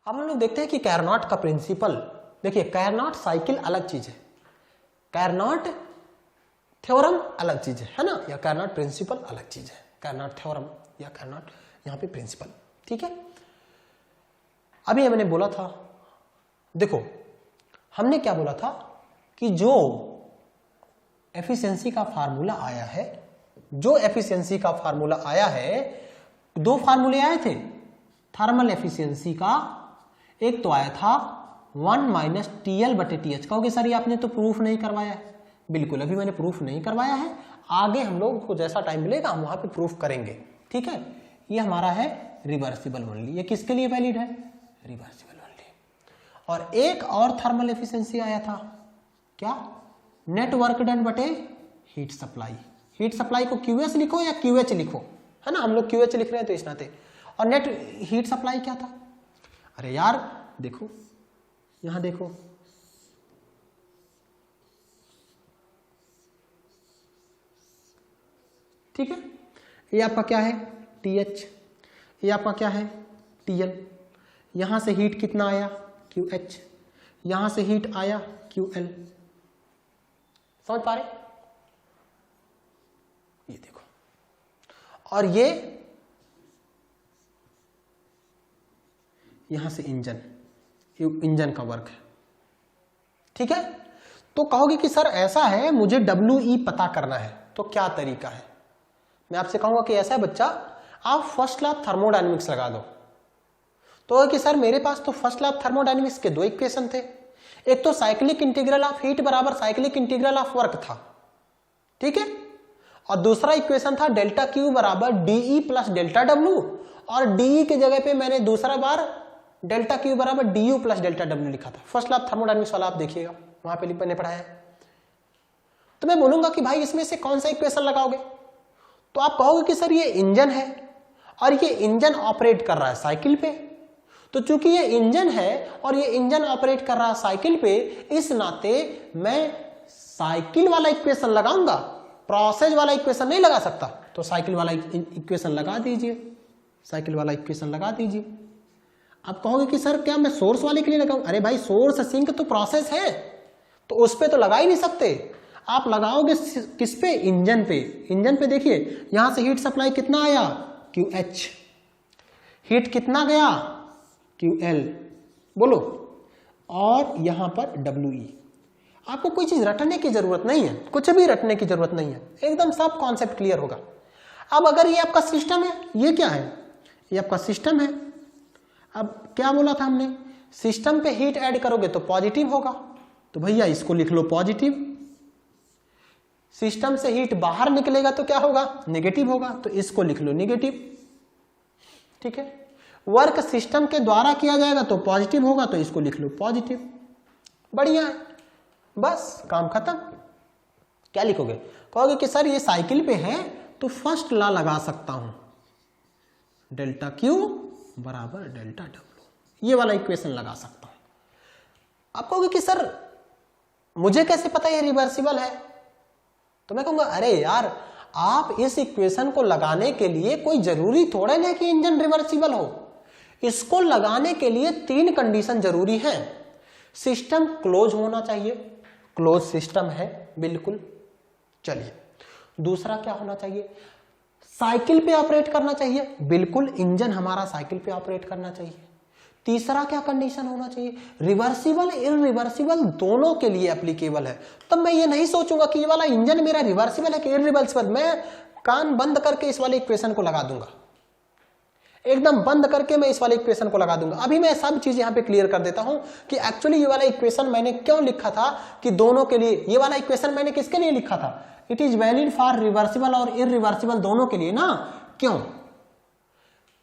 अब हम लोग देखते हैं कि कैरनॉट का प्रिंसिपल, देखिए कैरनॉट साइकिल अलग चीज है, कैरनॉट थ्योरम अलग चीज है ना, या कैरनॉट प्रिंसिपल अलग चीज है, कैरनॉट थ्योरम या कैरनॉट यहां पे प्रिंसिपल, ठीक है। अभी मैंने बोला था, देखो हमने क्या बोला था कि जो एफिशिएंसी का फार्मूला आया है, जो एफिशिएंसी का फार्मूला आया है, दो फार्मूले आए थे थर्मल एफिशिएंसी का, एक तो आया था 1 माइनस TL/TH। कहोगे सर ये आपने तो प्रूफ नहीं करवाया है। बिल्कुल, अभी मैंने प्रूफ नहीं करवाया है, आगे हम लोग को जैसा टाइम मिलेगा हम वहां पे प्रूफ करेंगे, ठीक है। ये हमारा है रिवर्सिबल ओनली, ये किसके लिए वैलिड है, रिवर्सिबल ओनली। और एक और थर्मल एफिशिएंसी आया था, क्या, नेट वर्क डन बटे हीट सप्लाई। हीट सप्लाई को QS लिखो या QH लिखो, है ना, हम लोग QH लिख रहे हैं तो इस नाते। और नेट हीट सप्लाई क्या था, अरे यार देखो यहां देखो, ठीक है, ये आपका क्या है TH, ये आपका क्या है TL। यहां से हीट कितना आया QH, यहां से हीट आया QL। समझ पा रहे, ये देखो, और ये यहां से इंजन, ये इंजन का वर्क है, ठीक है। तो कहोगे कि सर ऐसा है मुझे WE पता करना है, तो क्या तरीका है। मैं आपसे कहूंगा कि ऐसा है बच्चा, आप फर्स्ट लैब थर्मोडायनेमिक्स लगा दो। तो कि सर मेरे पास तो फर्स्ट लैब थर्मोडायनेमिक्स के दो इक्वेशन थे, एक तो साइक्लिक इंटीग्रल ऑफ हीट बराबर साइक्लिक इंटीग्रल ऑफ वर्क था, ठीक है, और दूसरा इक्वेशन था डेल्टा Q बराबर DE प्लस डेल्टा W, और DE के जगह पे मैंने दूसरा बार डेल्टा Q बराबर DU प्लस डेल्टा W लिखा था। फर्स्ट लैब थर्मोडायनेमिक्स वाला आप देखिएगा, वहां पे मैंने पढ़ाया है। तो मैं बोलूंगा कि भाई इसमें से कौन सा इक्वेशन लगाओगे, तो आप कहोगे कि सर ये इंजन है और ये इंजन ऑपरेट कर रहा है साइकिल पे, तो चूंकि ये इंजन है और ये इंजन ऑपरेट कर रहा है साइकिल पे, इस नाते मैं साइकिल वाला इक्वेशन लगाऊंगा, प्रोसेस वाला इक्वेशन नहीं लगा सकता। तो साइकिल वाला इक्वेशन लगा दीजिए, साइकिल वाला इक्वेशन लगा दीजिए। आप कहोगे कि सर क्या मैं सोर्स वाले के लिए लगाऊं, अरे भाई सोर्स सिंक तो प्रोसेस है, तो उस पे तो लगा ही नहीं सकते। आप लगाओगे किस पे, इंजन पे। इंजन पे देखिए यहां से हीट सप्लाई कितना आया QH, हीट कितना गया QL, बोलो, और यहां पर WE। आपको कोई चीज रटने की जरूरत नहीं है, कुछ भी रटने की जरूरत नहीं है, एकदम सब कॉन्सेप्ट क्लियर होगा। अब अगर ये आपका सिस्टम है, ये क्या है, ये आपका सिस्टम है। अब क्या बोला था हमने, सिस्टम पे हीट ऐड करोगे तो पॉजिटिव होगा, तो भैया इसको लिख लो पॉजिटिव। सिस्टम से हीट बाहर निकलेगा तो क्या होगा, नेगेटिव होगा, तो इसको लिख लो नेगेटिव, ठीक है। वर्क सिस्टम के द्वारा किया जाएगा तो पॉजिटिव होगा, तो इसको लिख लो पॉजिटिव। बढ़िया है, बस काम खत्म। क्या लिखोगे, कहोगे कि सर ये साइकिल पे है तो फर्स्ट लॉ लगा सकता हूं, डेल्टा Q बराबर डेल्टा W, ये वाला इक्वेशन लगा सकता हूं। आप कहोगे कि सर मुझे कैसे पता ये रिवर्सिबल है, तो मैं कहूंगा अरे यार आप इस इक्वेशन को लगाने के लिए कोई जरूरी थोड़ा नहीं कि इंजन रिवर्सिबल हो, इसको लगाने के लिए 3 कंडीशन जरूरी है। सिस्टम क्लोज होना चाहिए, क्लोज सिस्टम है बिल्कुल, चलिए। दूसरा क्या होना चाहिए, साइकिल पे ऑपरेट करना चाहिए, बिल्कुल इंजन हमारा साइकिल पे ऑपरेट करना चाहिए। तीसरा क्या कंडीशन होना चाहिए, रिवर्सिबल इरिवर्सिबल दोनों के लिए एप्लीकेबल है। तब मैं ये नहीं सोचूंगा कि ये वाला इंजन मेरा रिवर्सिबल है कि इरिवर्सिबल, मैं कान बंद करके इस वाले इक्वेशन को लगा दूंगा, एकदम बंद करके मैं इस वाले इक्वेशन को लगा दूंगा। अभी मैं सब चीज यहां पे क्लियर कर देता हूं कि एक्चुअली ये वाला इक्वेशन मैंने क्यों लिखा था, कि दोनों के लिए ये वाला इक्वेशन मैंने किसके लिए लिखा था, it is valid for reversible और इरिवर्सिबल दोनों के लिए ना। क्यों,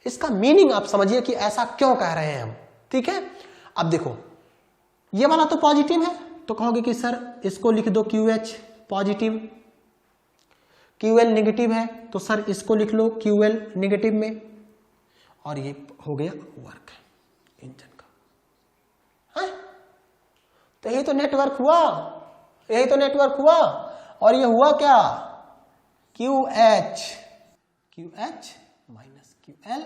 इसका मीनिंग आप समझिए कि ऐसा क्यों कह रहे हैं हम, ठीक है। अब देखो ये वाला तो पॉजिटिव है, तो कहोगे कि सर इसको लिख दो QH पॉजिटिव, QL नेगेटिव है तो सर इसको लिख लो QL नेगेटिव में, और ये हो गया वर्क इंजन का, है? तो यही तो नेटवर्क हुआ, यही तो नेटवर्क हुआ। और ये हुआ क्या, QH माइनस QL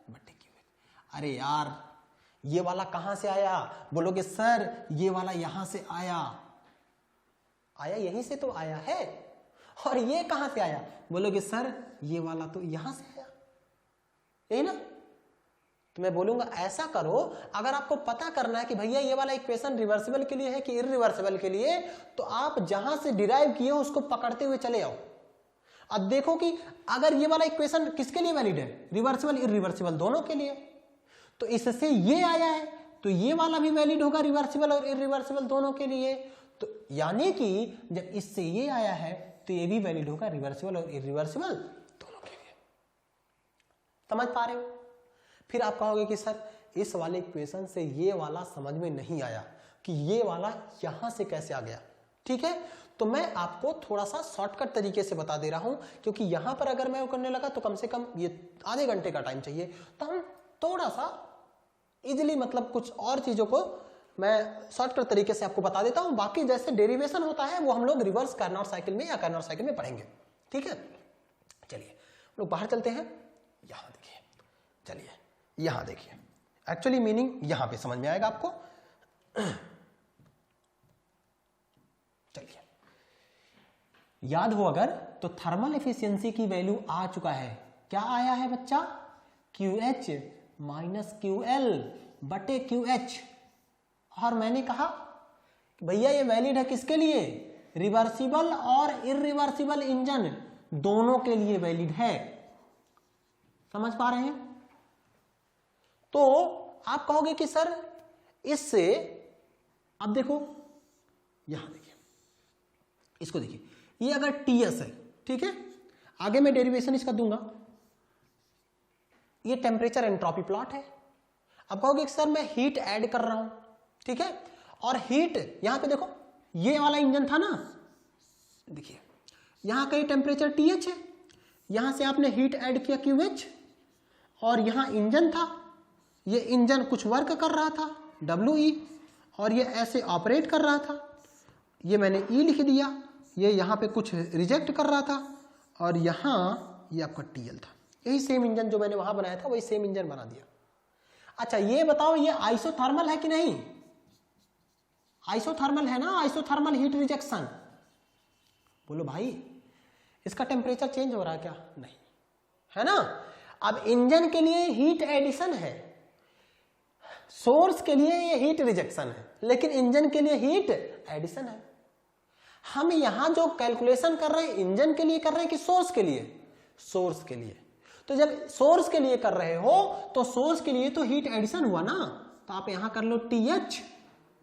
बटे QH। अरे यार ये वाला कहां से आया? बोलोगे सर ये वाला यहां से आया। आया यहीं से तो आया है। और ये कहां से आया? बोलोगे सर ये वाला तो यहां से आया, यही ना? तो मैं बोलूंगा ऐसा करो, अगर आपको पता करना है कि भैया ये वाला इक्वेशन रिवर्सिबल के लिए है कि इररिवर्सिबल के लिए, तो आप जहां से डिराइव किए हो उसको पकड़ते हुए चले आओ। अब देखो कि अगर ये वाला इक्वेशन किसके लिए वैलिड है? रिवर्सिबल इररिवर्सिबल दोनों के लिए। तो इससे ये आया है तो ये वाला भी वैलिड होगा रिवर्सिबल और इररिवर्सिबल दोनों के लिए। तो यानी कि जब इससे ये आया है तो ये भी वैलिड होगा रिवर्सिबल और इररिवर्सिबल दोनों के लिए। समझ पा रहे हो? फिर आप कहोगे कि सर इस वाले इक्वेशन से ये वाला समझ में नहीं आया कि ये वाला यहां से कैसे आ गया। ठीक है, तो मैं आपको थोड़ा सा शॉर्टकट तरीके से बता दे रहा हूं, क्योंकि यहां पर अगर मैं वो करने लगा तो कम से कम ये आधे घंटे का टाइम चाहिए। तो हम थोड़ा सा इजिली, मतलब कुछ और चीजों को मैं शॉर्टकट तरीके से आपको बता देता हूं। बाकी जैसे डेरिवेशन होता है वो हम लोग रिवर्स कार्नोट साइकिल में या कार्नोट साइकिल में पढ़ेंगे। ठीक है, चलिए हम लोग बाहर चलते हैं। यहां देखिए, चलिए यहां देखिए, एक्चुअली मीनिंग यहां पे समझ में आएगा आपको। चलिए, याद हो अगर तो थर्मल एफिशिएंसी की वैल्यू आ चुका है। क्या आया है बच्चा? QH माइनस QL बटे QH। और मैंने कहा कि भैया ये वैलिड है किसके लिए? रिवर्सिबल और इररिवर्सिबल इंजन दोनों के लिए वैलिड है। समझ पा रहे हैं? तो आप कहोगे कि सर इससे, अब देखो यहां देखिए, इसको देखिए, ये अगर TS है, ठीक है, आगे मैं डेरिवेशन इसका दूंगा। ये टेम्परेचर एंट्रोपी प्लॉट है। अब कहोगे कि सर मैं हीट ऐड कर रहा हूं, ठीक है, और हीट यहां पे देखो, ये वाला इंजन था ना, देखिए यहां का ये टेम्परेचर TH है, यहां से आपने हीट ऐड किया QH, और यहां इंजन था, ये इंजन कुछ वर्क कर रहा था WE, और ये ऐसे ऑपरेट कर रहा था, ये मैंने E लिख दिया, ये यहां पे कुछ रिजेक्ट कर रहा था, और यहां ये आपका TL था। यही सेम इंजन जो मैंने वहां बनाया था वही सेम इंजन बना दिया। अच्छा ये बताओ ये आइसोथर्मल है कि नहीं? आइसोथर्मल है ना, आइसोथर्मल हीट रिजेक्शन। बोलो भाई इसका टेम्परेचर चेंज हो रहा है क्या? नहीं, है ना। अब इंजन के लिए हीट एडिशन है, सोर्स के लिए ये हीट रिजेक्शन है, लेकिन इंजन के लिए हीट एडिशन है। हम यहां जो कैलकुलेशन कर रहे हैं इंजन के लिए कर रहे हैं कि सोर्स के लिए? सोर्स के लिए। तो जब सोर्स के लिए कर रहे हो तो सोर्स के लिए तो हीट एडिशन हुआ ना, तो आप यहां कर लो TH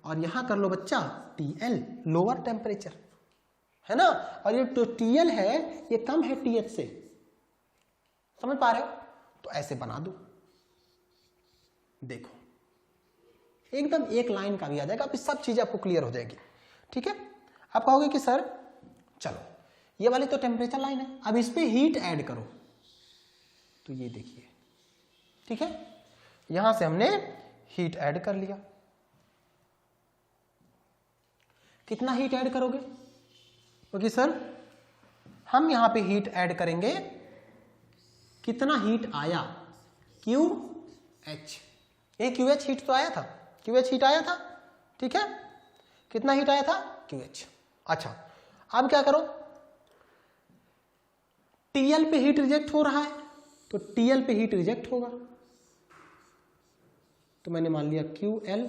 और यहां कर लो बच्चा TL, लोअर टेम्परेचर, है ना। और ये तो TL है ये कम है TH से। समझ पा रहे हो? तो ऐसे बना दो, देखो एकदम एक लाइन का भी आ जाएगा, अब सब चीजें आपको क्लियर हो जाएगी। ठीक है, आप कहोगे कि सर चलो ये वाली तो टेम्परेचर लाइन है, अब इस पे हीट ऐड करो। तो ये देखिए, ठीक है, यहां से हमने हीट ऐड कर लिया। कितना हीट ऐड करोगे? क्योंकि सर हम यहां पे हीट ऐड करेंगे, कितना हीट आया? QH, ये QH हीट तो आया था, QH हीट आया था, ठीक है, कितना हीट आया था? QH। अच्छा अब क्या करो, TL पे हीट रिजेक्ट हो रहा है तो TL पे हीट रिजेक्ट होगा, तो मैंने मान लिया QL,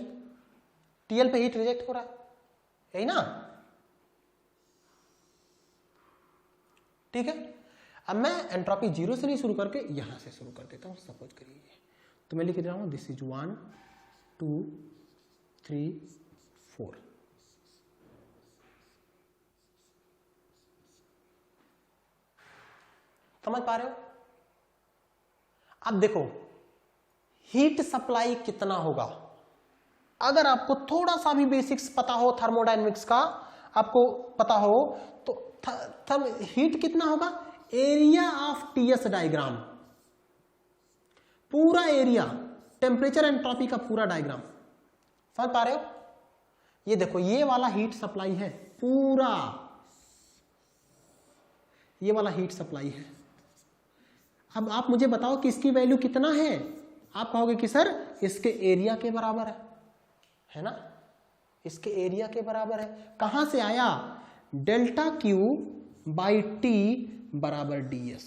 TL पे हीट रिजेक्ट हो रहा है, यही ना। ठीक है, अब मैं एंट्रोपी 0 से नहीं शुरू करके यहां से शुरू कर देता हूं। सपोज करिए तो मैं लिख रहा हूं दिस इज 1 2 3 4। समझ पा रहे हो? अब देखो हीट सप्लाई कितना होगा, अगर आपको थोड़ा सा भी बेसिक्स पता हो थर्मोडायनेमिक्स का, आपको पता हो तो हीट कितना होगा? एरिया ऑफ TS डायग्राम, पूरा एरिया, टेम्परेचर एंट्रोपी का पूरा डायग्राम। समझ पा रहे हो? ये देखो ये वाला हीट सप्लाई है, पूरा ये वाला हीट सप्लाई है। अब आप मुझे बताओ कि इसकी वैल्यू कितना है? आप कहोगे कि सर इसके एरिया के बराबर है ना, इसके एरिया के बराबर है। कहां से आया, डेल्टा क्यू बाई टी बराबर ds।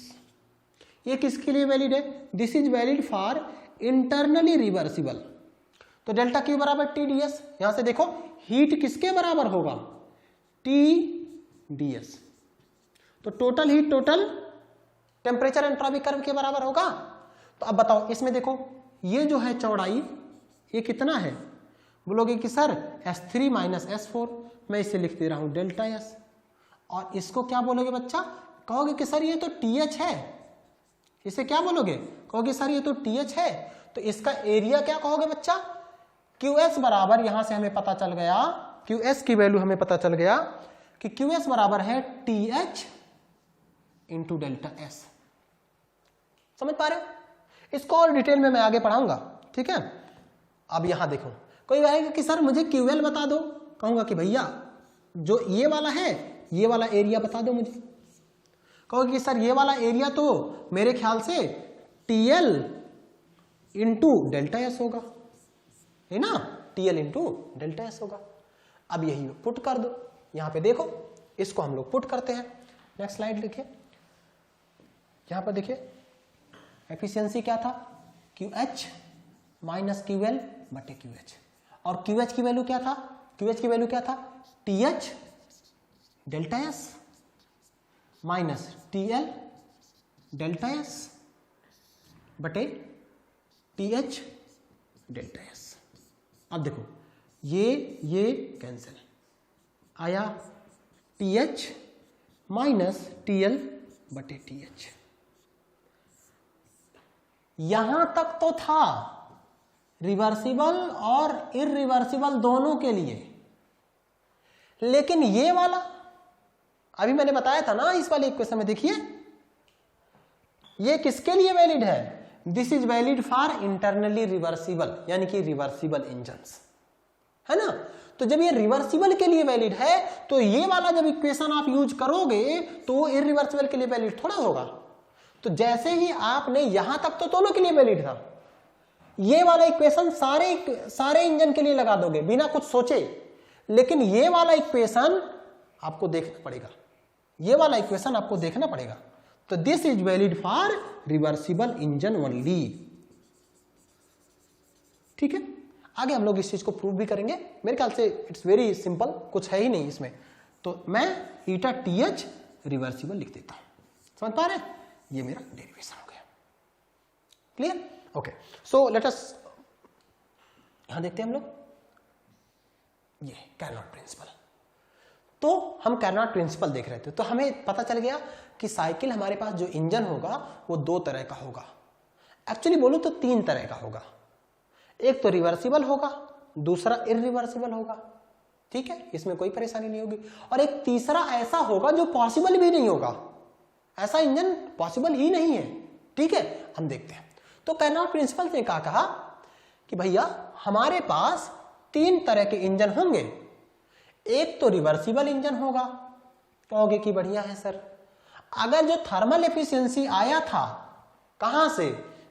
ये किसके लिए वैलिड है, this is valid for internally reversible. तो डेल्टा क्यू बराबर टी ds, यहां से देखो हीट किसके बराबर होगा, टी ds। तो total heat total temperature entropy curve के बराबर होगा। तो अब बताओ इसमें देखो ये जो है चौड़ाई ये कितना है, बोलोगे कि सर S3 माइनस S4, मैं इसे लिख दे रहा हूं डेल्टा S। और इसको क्या बोलोगे बच्चा, कहोगे कि सर ये तो TH है, इसे क्या बोलोगे, कहोगे सर ये तो TH है। तो इसका एरिया क्या कहोगे बच्चा, QS बराबर, यहां से हमें पता चल गया QS की वैल्यू हमें पता चल गया कि QS बराबर है TH इंटू डेल्टा S। समझ पा रहे हो, इसको और डिटेल में मैं आगे पढ़ाऊंगा, ठीक है। अब यहां देखो कोई कहेगा कि सर मुझे QL बता दो, कहूंगा कि भैया जो ये वाला है ये वाला एरिया बता दो मुझे, कहोगे कि सर ये वाला एरिया तो मेरे ख्याल से TL इंटू डेल्टा S होगा, है ना, TL इंटू डेल्टा S होगा। अब यही पुट कर दो, यहां पे देखो इसको हम लोग पुट करते हैं। नेक्स्ट स्लाइड लिखिए, यहां पर देखिए एफिशिएंसी क्या था, QH माइनस QL बटे QH, और QH की वैल्यू क्या था, QH की वैल्यू क्या था, TH delta S minus TL delta S बटे TH डेल्टा S। अब देखो ये कैंसिल आया, TH माइनस TL बटे TH। यहां तक तो था रिवर्सिबल और इरिवर्सिबल दोनों के लिए, लेकिन ये वाला अभी मैंने बताया था ना इस वाले इक्वेशन में, देखिए ये किसके लिए वैलिड है, this is valid for internally reversible यानी कि रिवर्सिबल इंजन्स, है ना। तो जब ये रिवर्सिबल के लिए वैलिड है तो ये वाला जब इक्वेशन आप यूज करोगे तो इरिवर्सिबल के लिए वैलिड थोड़ा होगा। तो जैसे ही आपने यहां तक तो दोनों के लिए वैलिड था, ये वाला इक्वेशन सारे इंजन के लिए लगा दोगे बिना कुछ सोचे, लेकिन ये वाला इक्वेशन आपको देखना पड़ेगा, ये वाला इक्वेशन आपको देखना पड़ेगा। तो this is valid for reversible engine only, ठीक है। आगे हम लोग इस चीज को प्रूव भी करेंगे, मेरे ख्याल से इट्स वेरी सिंपल, कुछ है ही नहीं इसमें। तो मैं ईटा TH रिवर्सिबल लिख देता हूं, समझ पा रहे हैं, ये मेरा डेरिवेशन हो गया, clear, okay. So let us यहां देखते हैं हम लोग ये कैरनॉट प्रिंसिपल। तो हम कैरनॉट प्रिंसिपल देख रहे थे, तो हमें पता चल गया कि साइकिल हमारे पास जो इंजन होगा वो दो तरह का होगा, एक्चुअली बोलूं तो तीन तरह का होगा। एक तो रिवर्सिबल होगा, दूसरा इरिवर्सिबल होगा, ठीक है, इसमें कोई परेशानी नहीं होगी। और एक तीसरा ऐसा होगा जो पॉसिबल भी नहीं होगा, ऐसा इंजन पॉसिबल ही नहीं है, ठीक है। हम देखते हैं। तो कैरनॉट प्रिंसिपल ने क्या कहा कि भैया हमारे पास तीन तरह के इंजन होंगे, एक तो रिवर्सिबल इंजन होगा। कहोगे कि बढ़िया है सर, अगर जो थर्मल एफिशिएंसी आया था कहां से,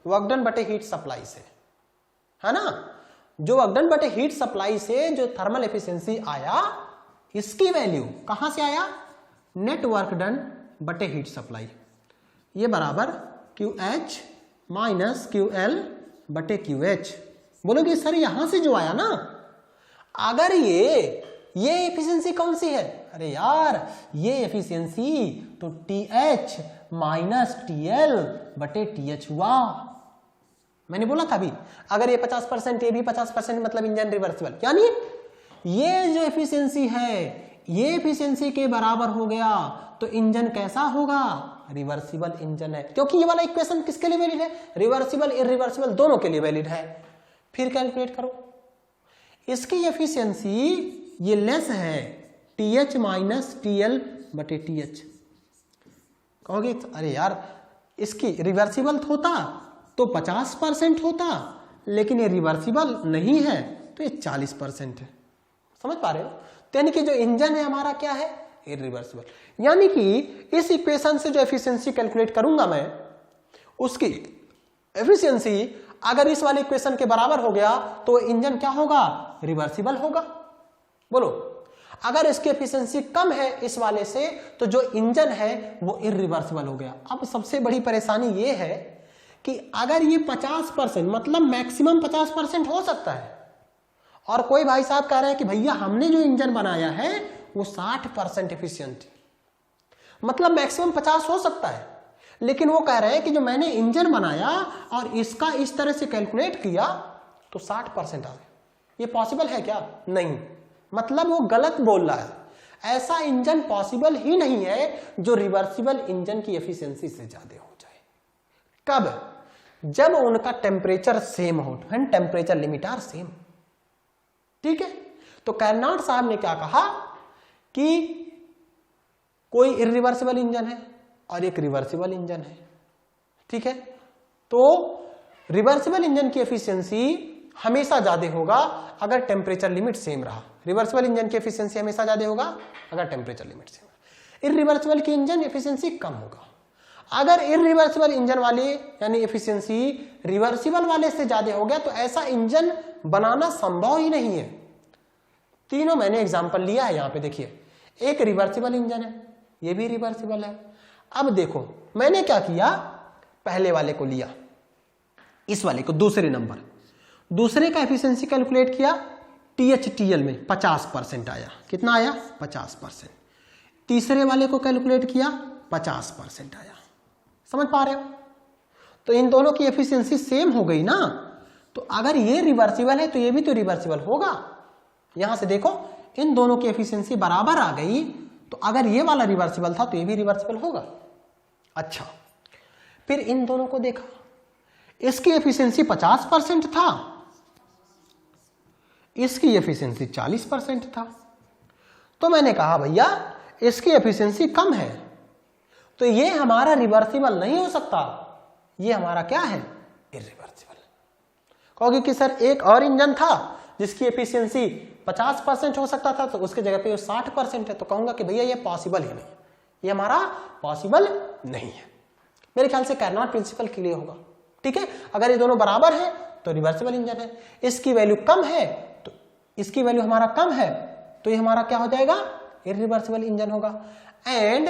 वर्क डन बटे हीट सप्लाई से, है ना, जो वर्क डन बटे हीट सप्लाई से जो थर्मल एफिशिएंसी आया, इसकी वैल्यू कहां से आया, नेट वर्क डन बटे हीट सप्लाई, ये बराबर QH माइनस QL बटे QH। बोलोगे सर यहां से जो आया ना, अगर ये एफिशिएंसी कौन सी है, अरे यार ये एफिशिएंसी तो TH माइनस TL बटे TH हुआ। मैंने बोला था अभी, अगर ये 50%, ये भी 50%, मतलब इंजन रिवर्सिबल, यानी ये जो एफिशिएंसी है ये एफिशिएंसी के बराबर हो गया, तो इंजन कैसा होगा, रिवर्सिबल इंजन है, क्योंकि ये वाला इक्वेशन किसके लिए वैलिड है, रिवर्सिबल इरिवर्सिबल दोनों के लिए वैलिड है। फिर कैलकुलेट करो, इसकी एफिशिएंसी ये लेस है TH माइनस TL बटे TH। कहोगे अरे यार इसकी रिवर्सिबल होता तो 50% होता, लेकिन ये रिवर्सिबल नहीं है तो ये 40% है। समझ पा रहे हो, तो यानी कि जो इंजन है हमारा क्या है, इरिवर्सिबल। यानी कि इस इक्वेशन से जो एफिशिएंसी कैलकुलेट करूंगा मैं, उसकी एफिशिएंसी अगर इस वाले इक्वेशन के बराबर हो गया तो इंजन क्या होगा, रिवर्सिबल होगा। बोलो, अगर इसकी एफिशिएंसी कम है इस वाले से तो जो इंजन है वो इरिवर्सिबल हो गया। अब सबसे बड़ी परेशानी ये है कि अगर ये 50% मतलब मैक्सिमम 50% हो सकता है, और कोई भाई साहब कह रहे हैं कि भैया हमने जो इंजन बनाया है वो 60% एफिशिएंट, मतलब मैक्सिमम 50 हो सकता है, लेकिन वो कह रहे हैं कि जो मैंने इंजन बनाया और इसका इस तरह से कैलकुलेट किया तो 60% आ गए। ये पॉसिबल है क्या? नहीं, मतलब वो गलत बोल रहा है। ऐसा इंजन पॉसिबल ही नहीं है जो रिवर्सिबल इंजन की एफिशिएंसी से ज्यादा हो जाए। कब? जब उनका टेम्परेचर सेम हो, टेम्परेचर लिमिट आर सेम। ठीक है, तो कार्नोट साहब ने क्या कहा कि कोई इरिवर्सिबल इंजन है और एक रिवर्सिबल इंजन है। ठीक है, तो रिवर्सिबल इंजन की एफिशिएंसी हमेशा ज्यादा होगा अगर टेम्परेचर लिमिट सेम रहा। रिवर्सिबल इंजन की एफिशिएंसी हमेशा ज्यादा होगा अगर टेम्परेचर लिमिट सेम रहा। इरिवर्सिबल की इंजन एफिशिएंसी कम होगा। अगर इरिवर्सिबल इंजन वाली यानी एफिशिएंसी रिवर्सिबल वाले से ज्यादा हो गया तो ऐसा इंजन बनाना संभव ही नहीं है। तीनों मैंने एग्जांपल लिया है, यहां पे देखिए, एक रिवर्सिबल इंजन है, ये भी रिवर्सिबल है। अब देखो मैंने क्या किया, पहले वाले को लिया, इस वाले को दूसरे नंबर, दूसरे का एफिशिएंसी कैलकुलेट किया, THTL में 50% आया। कितना आया? 50%। तीसरे वाले को कैलकुलेट किया, 50% आया। समझ पा रहे हो? तो इन दोनों की एफिशिएंसी सेम हो गई ना, तो अगर ये रिवर्सिबल है तो ये भी तो रिवर्सिबल होगा। यहां से देखो इन दोनों की एफिशिएंसी बराबर आ गई, तो अगर ये वाला रिवर्सिबल था तो ये भी रिवर्सिबल होगा। अच्छा, फिर इन दोनों को देखा, इसकी एफिशिएंसी 50% था, इसकी एफिशिएंसी 40% था। तो मैंने कहा भैया इसकी एफिशिएंसी कम है तो ये हमारा रिवर्सिबल नहीं हो सकता, ये हमारा क्या है? इरिवर्सिबल। कहोगे कि सर एक और इंजन था जिसकी एफिशिएंसी 50% हो सकता था तो उसके जगह पे 60% है, तो कहूंगा कि भैया ये पॉसिबल ही नहीं, ये हमारा पॉसिबल नहीं है। मेरे ख्याल से कार्नोट प्रिंसिपल क्लियर होगा। ठीक है, अगर ये दोनों बराबर हैं तो रिवर्सिबल इंजन है, इसकी वैल्यू कम है तो इसकी वैल्यू हमारा कम है तो ये हमारा क्या हो जाएगा? इरिवर्सिबल इंजन होगा। And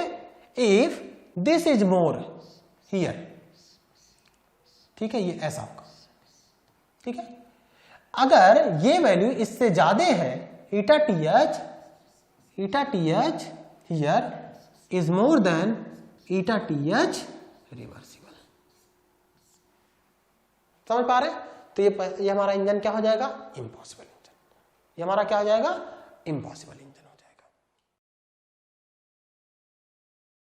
if this is more here, ठीक है, ये ऐसा होगा। ठीक है, अगर ये वैल्यू इससे ज्यादा है, ईटा TH here is more than eta TH reversible. समझ पा रहे? तो ये हमारा इंजन क्या हो जाएगा? Impossible engine. ये हमारा क्या हो जाएगा? Impossible engine.